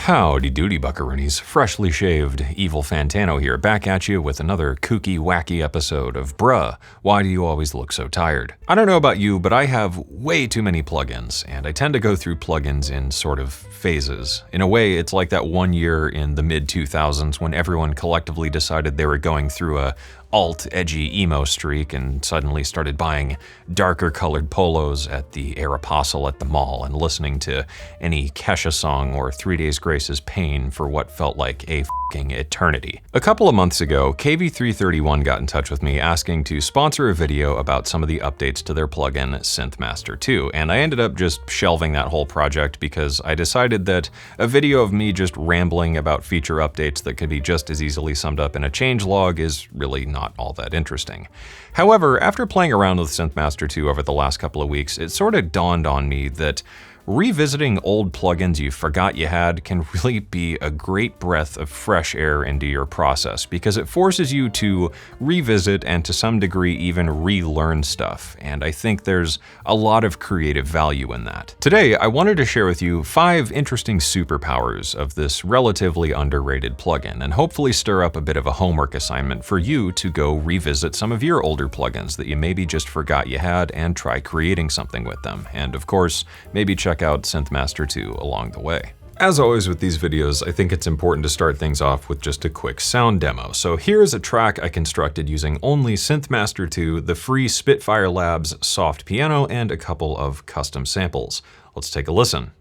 Howdy doody, Buckaroonies. Freshly shaved Evil Fantano here, back at you with another kooky, wacky episode of Bruh, Why Do You Always Look So Tired? I don't know about you, but I have way too many plugins, and I tend to go through plugins in sort of phases. In a way, it's like that one year in the mid-2000s when everyone collectively decided they were going through a alt-edgy emo streak and suddenly started buying darker colored polos at the Aeropostale at the mall and listening to any Kesha song or 3 Days Grace's Pain for what felt like a f***ing eternity. A couple of months ago, KV331 got in touch with me asking to sponsor a video about some of the updates to their plugin Synthmaster 2, and I ended up just shelving that whole project because I decided that a video of me just rambling about feature updates that could be just as easily summed up in a changelog is really not all that interesting. However, after playing around with Synthmaster 2 over the last couple of weeks, it sort of dawned on me that revisiting old plugins you forgot you had can really be a great breath of fresh air into your process because it forces you to revisit and to some degree even relearn stuff, and I think there's a lot of creative value in that. Today, I wanted to share with you 5 interesting superpowers of this relatively underrated plugin and hopefully stir up a bit of a homework assignment for you to go revisit some of your older plugins that you maybe just forgot you had and try creating something with them, and of course, maybe check out Synthmaster 2 along the way. As always with these videos, I think it's important to start things off with just a quick sound demo. So here's a track I constructed using only Synthmaster 2, the free Spitfire Labs soft piano, and a couple of custom samples. Let's take a listen.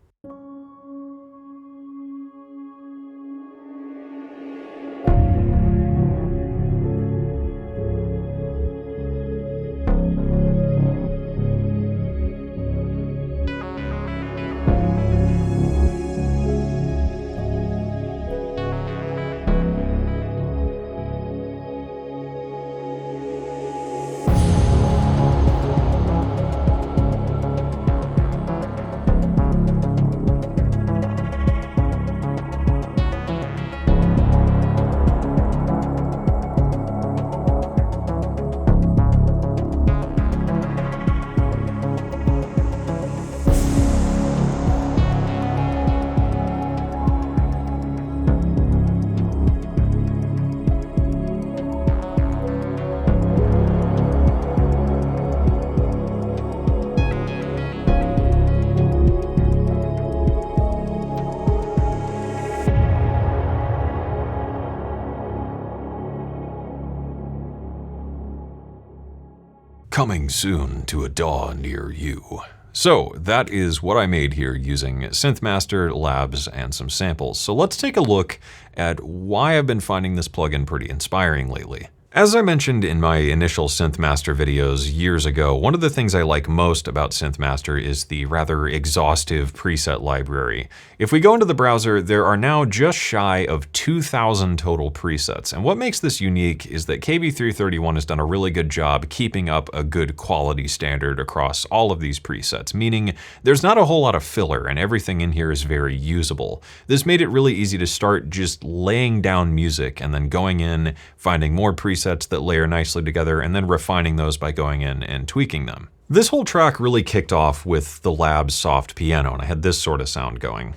Coming soon to a DAW near you. So that is what I made here using Synthmaster, Labs, and some samples. So let's take a look at why I've been finding this plugin pretty inspiring lately. As I mentioned in my initial Synthmaster videos years ago, one of the things I like most about Synthmaster is the rather exhaustive preset library. If we go into the browser, there are now just shy of 2,000 total presets, and what makes this unique is that KV331 has done a really good job keeping up a good quality standard across all of these presets, meaning there's not a whole lot of filler and everything in here is very usable. This made it really easy to start just laying down music and then going in, finding more presets that layer nicely together, and then refining those by going in and tweaking them. This whole track really kicked off with the Labs soft piano, and I had this sort of sound going.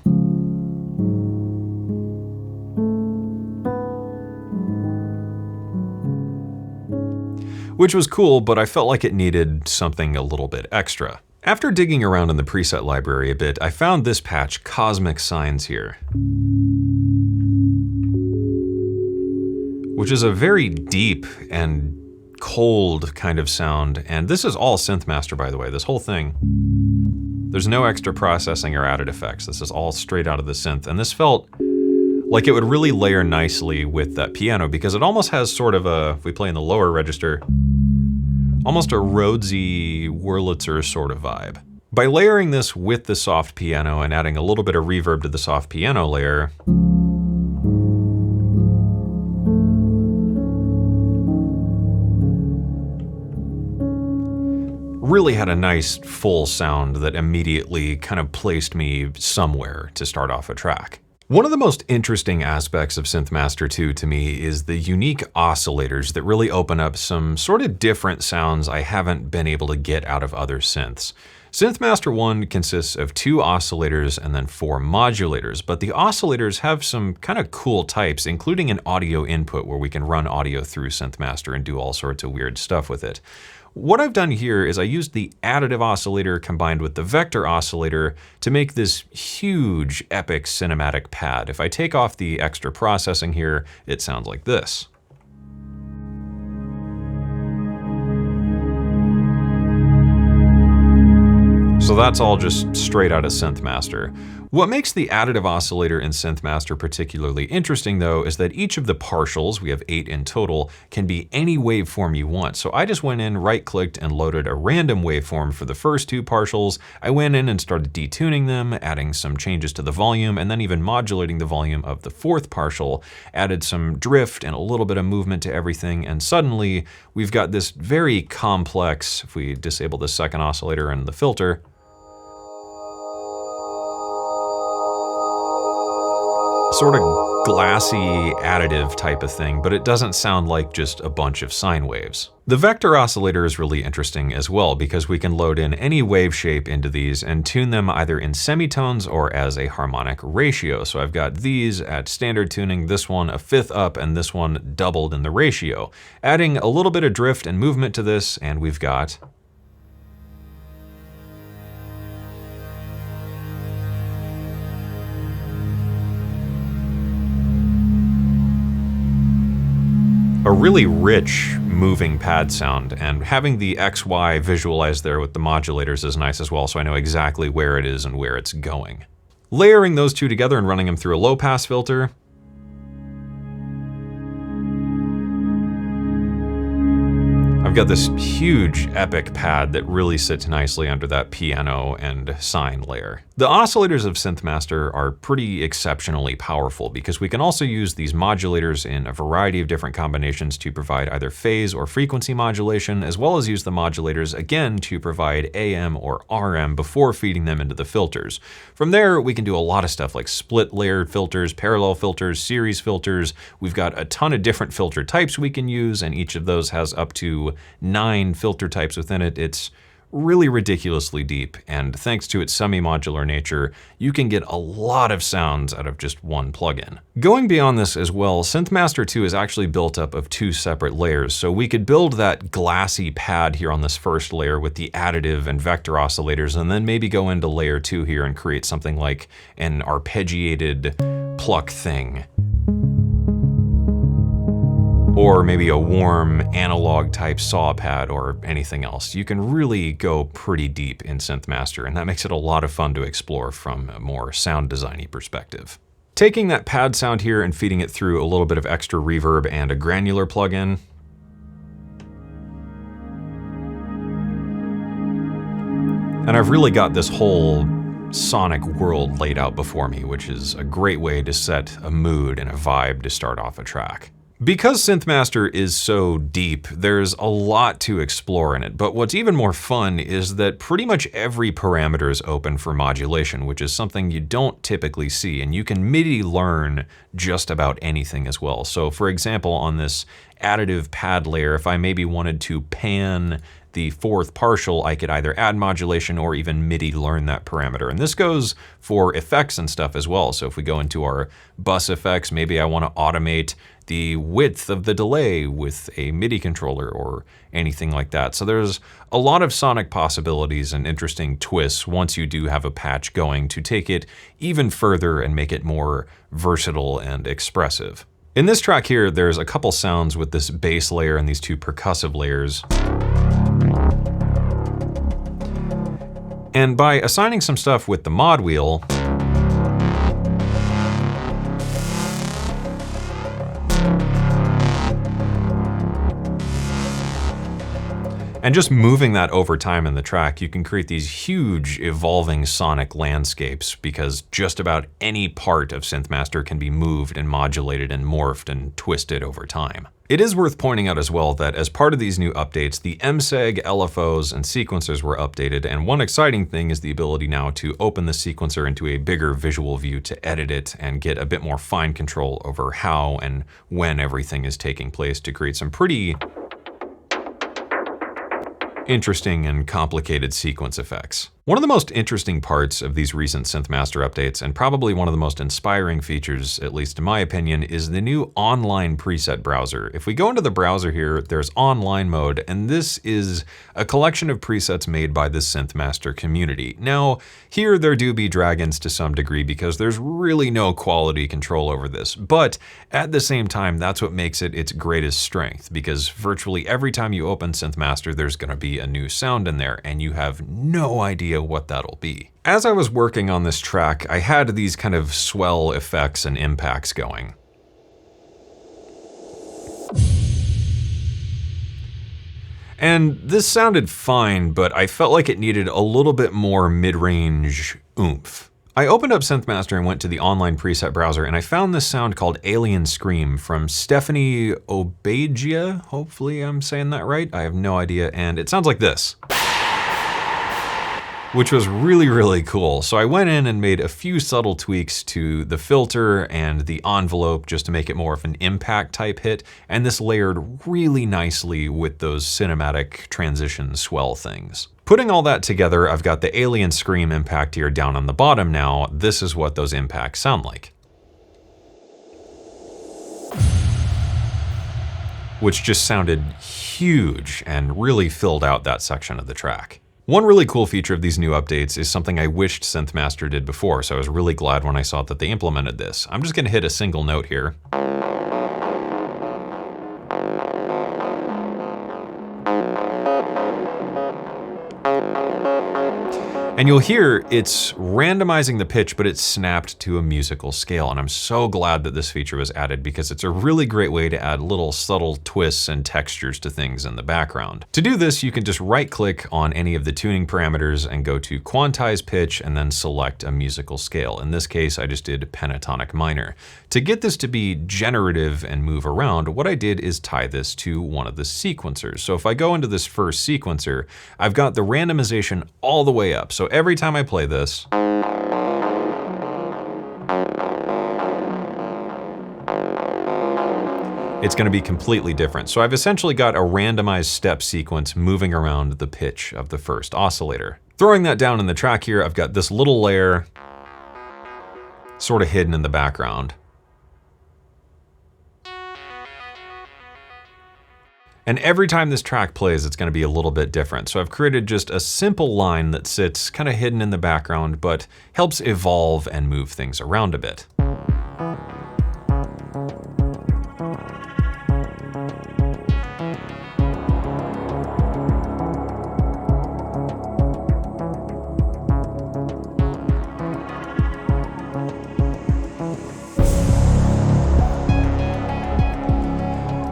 Which was cool, but I felt like it needed something a little bit extra. After digging around in the preset library a bit, I found this patch, Cosmic Signs here, which is a very deep and cold kind of sound. And this is all Synthmaster, by the way, this whole thing. There's no extra processing or added effects. This is all straight out of the synth. And this felt like it would really layer nicely with that piano because it almost has sort of a, if we play in the lower register, almost a Rhodesy Wurlitzer sort of vibe. By layering this with the soft piano and adding a little bit of reverb to the soft piano layer, really had a nice full sound that immediately kind of placed me somewhere to start off a track. One of the most interesting aspects of Synthmaster 2 to me is the unique oscillators that really open up some sort of different sounds I haven't been able to get out of other synths. Synthmaster 1 consists of 2 oscillators and then 4 modulators, but the oscillators have some kind of cool types, including an audio input where we can run audio through Synthmaster and do all sorts of weird stuff with it. What I've done here is I used the additive oscillator combined with the vector oscillator to make this huge, epic cinematic pad. If I take off the extra processing here, it sounds like this. So that's all just straight out of Synthmaster. What makes the additive oscillator in Synthmaster particularly interesting though is that each of the partials, we have 8 in total, can be any waveform you want. So I just went in, right-clicked, and loaded a random waveform for the first 2 partials. I went in and started detuning them, adding some changes to the volume, and then even modulating the volume of the 4th partial, added some drift and a little bit of movement to everything, and suddenly we've got this very complex, if we disable the second oscillator and the filter, sort of glassy additive type of thing, but it doesn't sound like just a bunch of sine waves. The vector oscillator is really interesting as well because we can load in any wave shape into these and tune them either in semitones or as a harmonic ratio. So I've got these at standard tuning, this one a 1/5 up, and this one doubled in the ratio. Adding a little bit of drift and movement to this, and we've got a really rich moving pad sound, and having the XY visualized there with the modulators is nice as well, so I know exactly where it is and where it's going. Layering those two together and running them through a low pass filter, I've got this huge epic pad that really sits nicely under that piano and sine layer. The oscillators of Synthmaster are pretty exceptionally powerful because we can also use these modulators in a variety of different combinations to provide either phase or frequency modulation, as well as use the modulators again to provide AM or RM before feeding them into the filters. From there, we can do a lot of stuff like split layered filters, parallel filters, series filters. We've got a ton of different filter types we can use, and each of those has up to 9 filter types within it. It's really ridiculously deep, and thanks to its semi-modular nature, you can get a lot of sounds out of just one plugin. Going beyond this as well, Synthmaster 2 is actually built up of 2 separate layers, so we could build that glassy pad here on this first layer with the additive and vector oscillators, and then maybe go into layer 2 here and create something like an arpeggiated pluck thing. Or maybe a warm analog type saw pad or anything else. You can really go pretty deep in Synthmaster, and that makes it a lot of fun to explore from a more sound designy perspective. Taking that pad sound here and feeding it through a little bit of extra reverb and a granular plugin, and I've really got this whole sonic world laid out before me, which is a great way to set a mood and a vibe to start off a track. Because Synthmaster is so deep, there's a lot to explore in it, but what's even more fun is that pretty much every parameter is open for modulation, which is something you don't typically see, and you can MIDI learn just about anything as well. So for example, on this additive pad layer, if I maybe wanted to pan the 4th partial, I could either add modulation or even MIDI learn that parameter. And this goes for effects and stuff as well. So if we go into our bus effects, maybe I want to automate the width of the delay with a MIDI controller or anything like that. So there's a lot of sonic possibilities and interesting twists once you do have a patch going to take it even further and make it more versatile and expressive. In this track here, there's a couple sounds with this bass layer and these 2 percussive layers. And by assigning some stuff with the mod wheel, and just moving that over time in the track, you can create these huge evolving sonic landscapes because just about any part of Synthmaster can be moved and modulated and morphed and twisted over time. It is worth pointing out as well that as part of these new updates, the MSEG, LFOs, and sequencers were updated, and one exciting thing is the ability now to open the sequencer into a bigger visual view to edit it and get a bit more fine control over how and when everything is taking place to create some pretty interesting and complicated sequence effects. One of the most interesting parts of these recent Synthmaster updates, and probably one of the most inspiring features, at least in my opinion, is the new online preset browser. If we go into the browser here, there's online mode, and this is a collection of presets made by the Synthmaster community. Now, here there do be dragons to some degree because there's really no quality control over this, but at the same time, that's what makes it its greatest strength, because virtually every time you open Synthmaster, there's going to be a new sound in there, and you have no idea what that'll be. As I was working on this track, I had these kind of swell effects and impacts going. And this sounded fine, but I felt like it needed a little bit more mid-range oomph. I opened up Synthmaster and went to the online preset browser, and I found this sound called Alien Scream from Stephanie Obagia. Hopefully I'm saying that right. I have no idea, and it sounds like this, which was really, really cool. So I went in and made a few subtle tweaks to the filter and the envelope just to make it more of an impact type hit, and this layered really nicely with those cinematic transition swell things. Putting all that together, I've got the Alien Scream impact here down on the bottom now. This is what those impacts sound like, which just sounded huge and really filled out that section of the track. One really cool feature of these new updates is something I wished Synthmaster did before, so I was really glad when I saw that they implemented this. I'm just gonna hit a single note here. And you'll hear it's randomizing the pitch, but it's snapped to a musical scale. And I'm so glad that this feature was added because it's a really great way to add little subtle twists and textures to things in the background. To do this, you can just right click on any of the tuning parameters and go to Quantize Pitch and then select a musical scale. In this case, I just did pentatonic minor. To get this to be generative and move around, what I did is tie this to one of the sequencers. So if I go into this first sequencer, I've got the randomization all the way up. So every time I play this, it's going to be completely different. So I've essentially got a randomized step sequence moving around the pitch of the first oscillator. Throwing that down in the track here, I've got this little layer sort of hidden in the background. And every time this track plays, it's going to be a little bit different. So I've created just a simple line that sits kind of hidden in the background, but helps evolve and move things around a bit.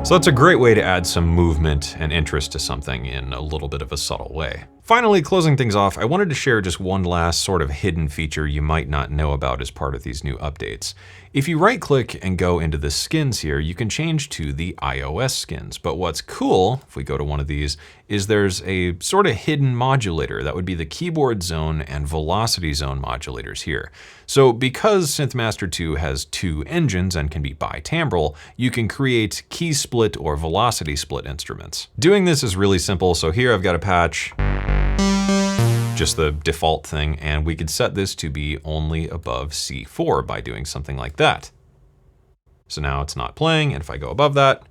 So that's a great way to add some movement and interest to something in a little bit of a subtle way. Finally, closing things off, I wanted to share just one last sort of hidden feature you might not know about as part of these new updates. If you right click and go into the skins here, you can change to the iOS skins. But what's cool, if we go to one of these, is there's a sort of hidden modulator. That would be the keyboard zone and velocity zone modulators here. So because Synthmaster 2 has two engines and can be bitimbral, you can create key split or velocity split instruments. Doing this is really simple. So here I've got a patch, just the default thing, and we could set this to be only above C4 by doing something like that. So now it's not playing, and if I go above that,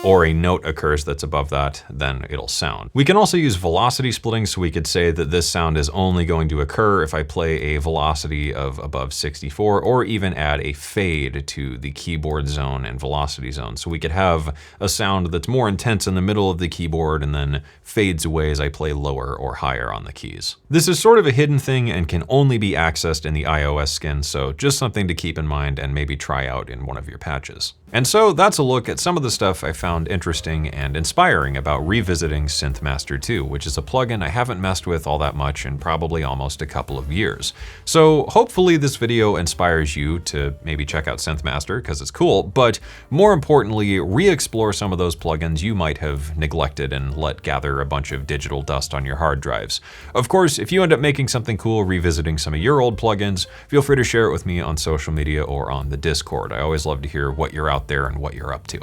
or a note occurs that's above that, then it'll sound. We can also use velocity splitting, so we could say that this sound is only going to occur if I play a velocity of above 64, or even add a fade to the keyboard zone and velocity zone. So we could have a sound that's more intense in the middle of the keyboard and then fades away as I play lower or higher on the keys. This is sort of a hidden thing and can only be accessed in the iOS skin, so just something to keep in mind and maybe try out in one of your patches. And so that's a look at some of the stuff I found interesting and inspiring about revisiting Synthmaster 2, which is a plugin I haven't messed with all that much in probably almost a couple of years. So hopefully this video inspires you to maybe check out Synthmaster because it's cool, but more importantly, re-explore some of those plugins you might have neglected and let gather a bunch of digital dust on your hard drives. Of course, if you end up making something cool revisiting some of your old plugins, feel free to share it with me on social media or on the Discord. I always love to hear what you're out out there and what you're up to.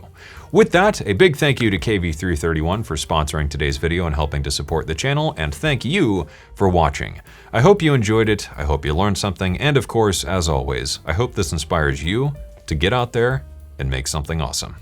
With that, a big thank you to KV331 for sponsoring today's video and helping to support the channel, and thank you for watching. I hope you enjoyed it, I hope you learned something, and of course, as always, I hope this inspires you to get out there and make something awesome.